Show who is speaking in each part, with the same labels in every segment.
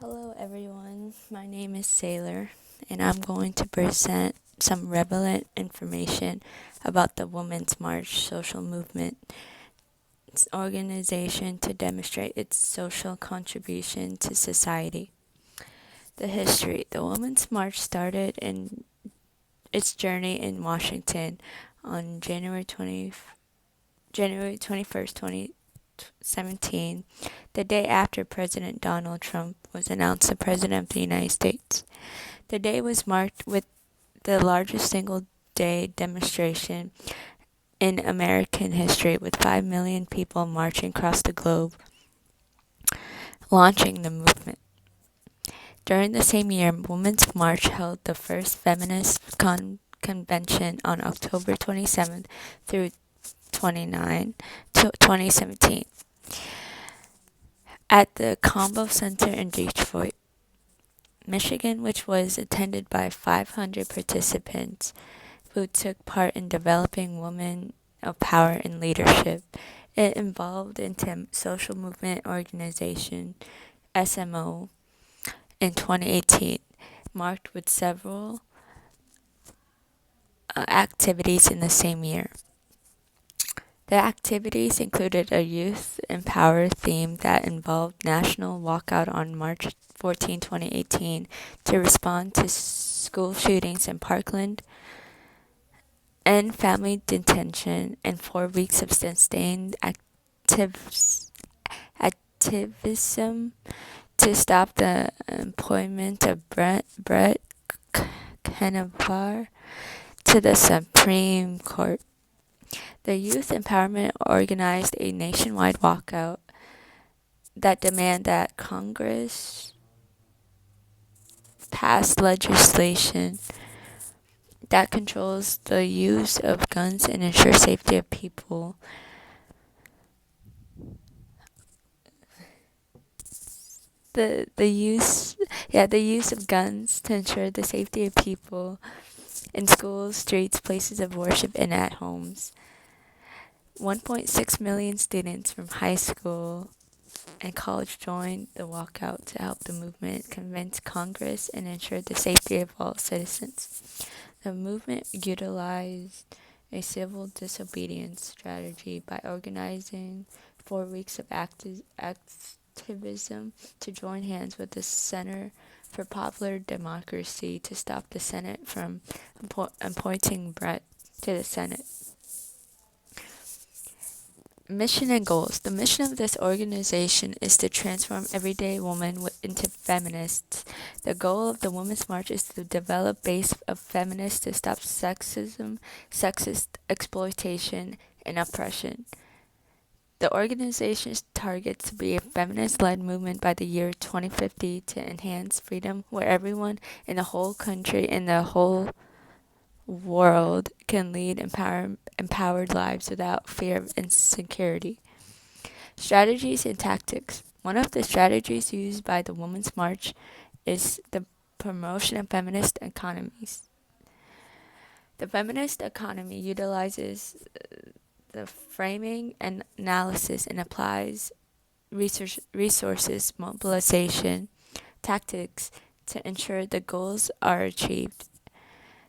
Speaker 1: Hello, everyone. My name is Sailor, and I'm going to present some relevant information about the Women's March social movement. Its organization to demonstrate its social contribution to society. The history. The Women's March started in its journey in Washington on January 21st, 2017, the day after President Donald Trump was announced the President of the United States. The day was marked with the largest single day demonstration in American history, with 5 million people marching across the globe, launching the movement. During the same year, Women's March held the first feminist convention on October 27th through 29, 2017, at the Combo Center in Detroit, Michigan, which was attended by 500 participants who took part in developing women of power and leadership. It involved into social movement organization, SMO, in 2018, marked with several activities in the same year. The activities included a Youth Empower theme that involved national walkout on March 14, 2018, to respond to school shootings in Parkland, end family detention, and 4 weeks of sustained activism to stop the appointment of Brett Kavanaugh to the Supreme Court. The Youth Empowerment organized a nationwide walkout that demanded that Congress pass legislation that controls the use of guns and ensure safety of people. The use of guns to ensure the safety of people in schools, streets, places of worship, and at homes. 1.6 million students from high school and college joined the walkout to help the movement convince Congress and ensure the safety of all citizens. The movement utilized a civil disobedience strategy by organizing 4 weeks of activism to join hands with the Center for Popular Democracy to stop the Senate from appointing Brett to the Senate. Mission and goals. The mission of this organization is to transform everyday women into feminists. The goal of the Women's March is to develop a base of feminists to stop sexism, sexist exploitation, and oppression. The organization targets to be a feminist-led movement by the year 2050 to enhance freedom where everyone in the whole country and the whole world can lead empowered lives without fear of insecurity. Strategies and tactics. One of the strategies used by the Women's March is the promotion of feminist economies. The feminist economy utilizes the framing and analysis and applies resources mobilization tactics to ensure the goals are achieved.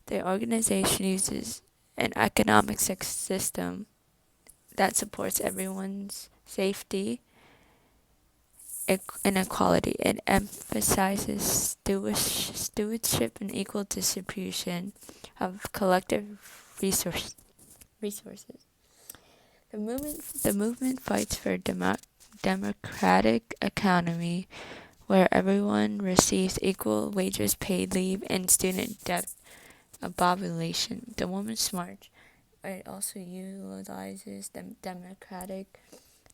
Speaker 1: The organization uses an economic system that supports everyone's safety and equality. It emphasizes stewardship and equal distribution of collective resources. The movement fights for a democratic economy where everyone receives equal wages, paid leave, and student debt abomination. The Women's March, it also utilizes the democratic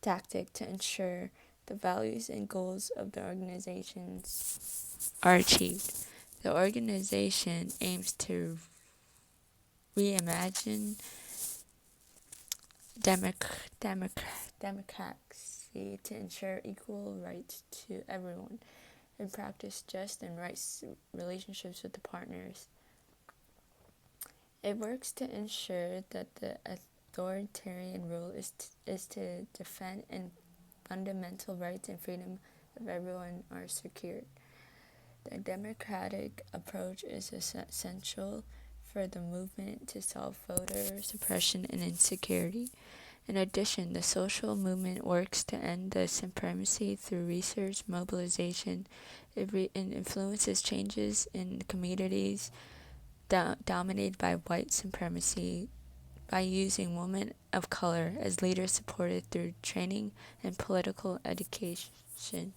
Speaker 1: tactic to ensure the values and goals of the organizations are achieved. The organization aims to reimagine democracy to ensure equal rights to everyone and practice just and right relationships with the partners. It works to ensure that the authoritarian rule is to defend and fundamental rights and freedom of everyone are secured. The democratic approach is essential for the movement to solve voter suppression and insecurity. In addition, the social movement works to end the supremacy through research, mobilization. It influences changes in communities dominated by white supremacy by using women of color as leaders supported through training and political education.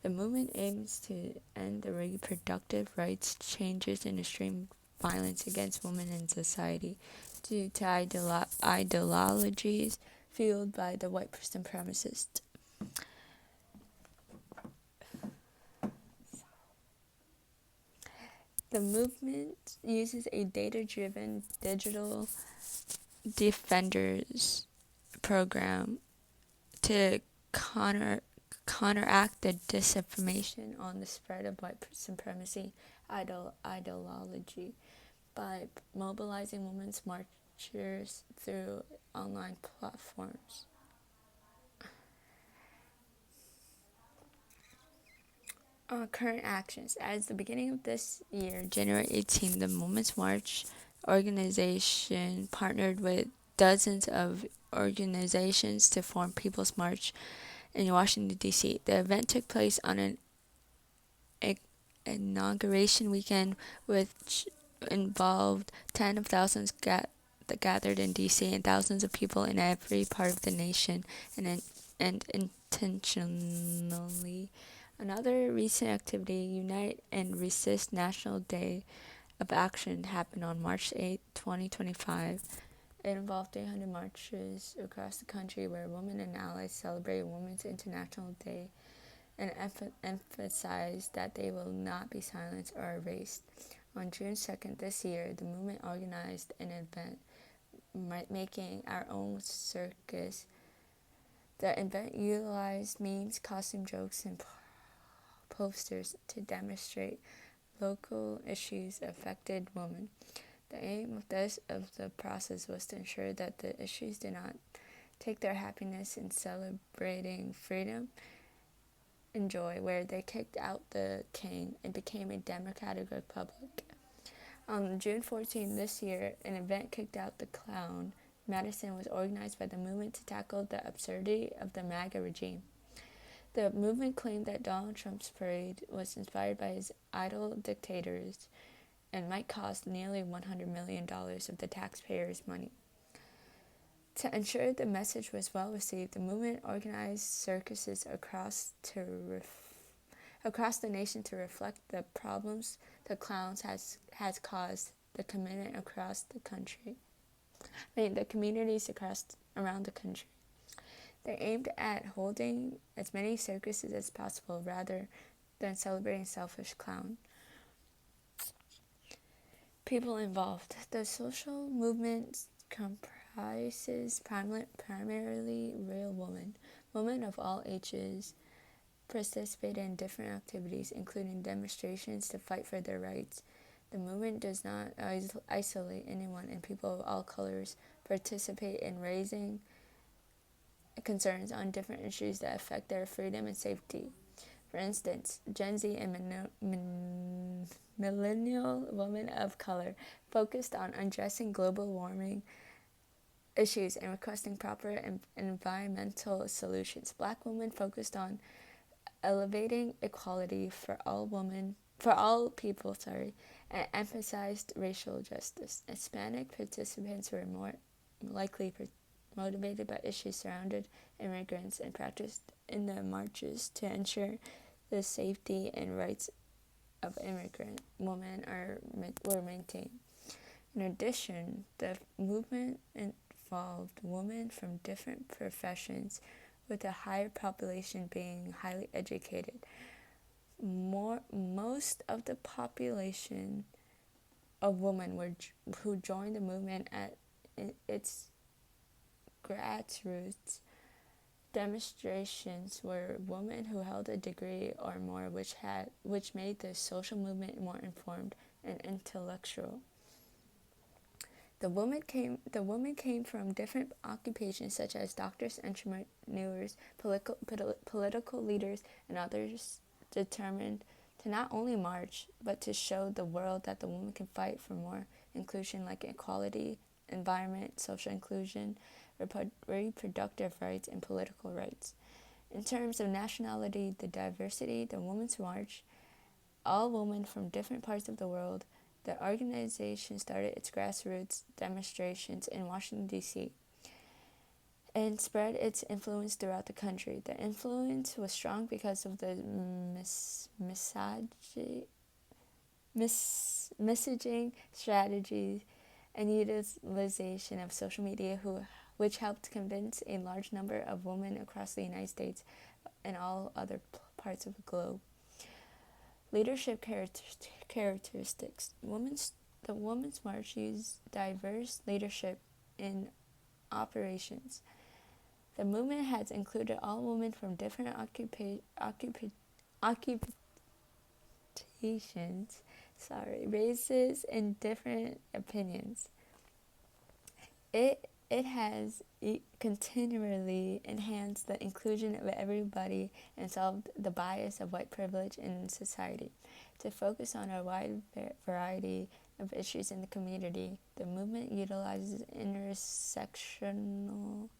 Speaker 1: The movement aims to end the reproductive rights changes and extreme violence against women in society due to ideologies fueled by the white supremacists. The movement uses a data-driven digital defenders program to counteract the disinformation on the spread of white supremacy ideology by mobilizing women's marchers through online platforms. Current actions. As the beginning of this year, January 18, the Women's March organization partnered with dozens of organizations to form People's March in Washington, D.C. The event took place on an inauguration weekend, which involved tens of thousands gathered in D.C. and thousands of people in every part of the nation, and intentionally. Another recent activity, Unite and Resist National Day of Action, happened on March 8, 2025. It involved 300 marches across the country where women and allies celebrated Women's International Day and emphasized that they will not be silenced or erased. On June 2nd this year, the movement organized an event, Making Our Own Circus. The event utilized memes, costume jokes, and posters to demonstrate local issues affected women. The aim of the process was to ensure that the issues did not take their happiness in celebrating freedom and joy, where they kicked out the king and became a democratic republic. On June 14 this year, an event, Kicked Out the Clown, Madison, was organized by the movement to tackle the absurdity of the MAGA regime. The movement claimed that Donald Trump's parade was inspired by his idol dictators and might cost nearly $100 million of the taxpayers' money. To ensure the message was well received, the movement organized circuses across the nation to reflect the problems the clowns has caused the commitment across the country. The communities around the country. They aimed at holding as many circuses as possible rather than celebrating selfish clown. People involved. The social movement comprises primarily real women of all ages participate in different activities, including demonstrations to fight for their rights. The movement does not isolate anyone, and people of all colors participate in raising concerns on different issues that affect their freedom and safety. For instance, Gen Z and millennial women of color focused on addressing global warming issues and requesting proper environmental solutions. Black women focused on elevating equality for all people, and emphasized racial justice. Hispanic participants were more likely motivated by issues surrounding immigrants and practiced in the marches to ensure the safety and rights of immigrant women were maintained. In addition, the movement involved women from different professions, with a higher population being highly educated. Most of the population of women who joined the movement at its grassroots demonstrations were women who held a degree or more, which made the social movement more informed and intellectual. The women came from different occupations such as doctors, entrepreneurs, political leaders, and others determined to not only march, but to show the world that the woman can fight for more inclusion like equality, environment, social inclusion, reproductive rights, and political rights. In terms of nationality, the diversity, the Women's March, all women from different parts of the world, the organization started its grassroots demonstrations in Washington, D.C., and spread its influence throughout the country. The influence was strong because of the messaging strategies and utilization of social media, which helped convince a large number of women across the United States and all other parts of the globe. Leadership characteristics. The Women's March used diverse leadership in operations. The movement has included all women from different occupations, races, and different opinions. It has continually enhanced the inclusion of everybody and solved the bias of white privilege in society. To focus on a wide variety of issues in the community, the movement utilizes intersectional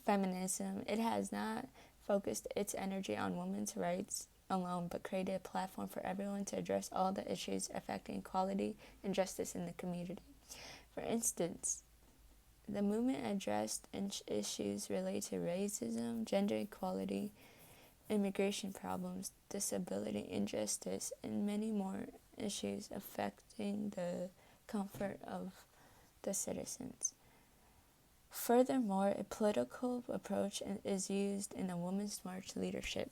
Speaker 1: feminism. It has not focused its energy on women's rights alone, but created a platform for everyone to address all the issues affecting equality and justice in the community. For instance, the movement addressed issues related to racism, gender equality, immigration problems, disability injustice, and many more issues affecting the comfort of the citizens. Furthermore, a political approach is used in the Women's March leadership.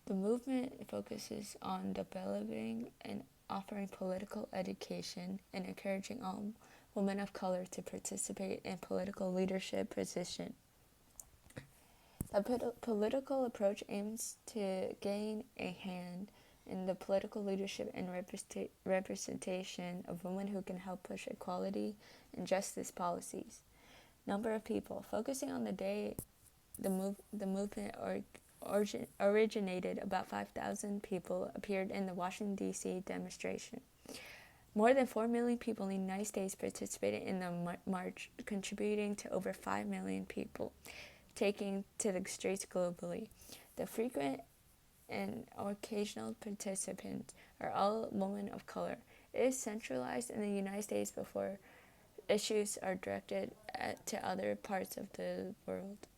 Speaker 1: The movement focuses on developing and offering political education and encouraging all women of color to participate in political leadership positions. The political approach aims to gain a hand in the political leadership and representation of women who can help push equality and justice policies. Number of people. Focusing on the day the movement originated, about 5,000 people appeared in the Washington, D.C. demonstration. More than 4 million people in the United States participated in the march, contributing to over 5 million people taking to the streets globally. The frequent and occasional participants are all women of color. It is centralized in the United States before issues are directed to other parts of the world.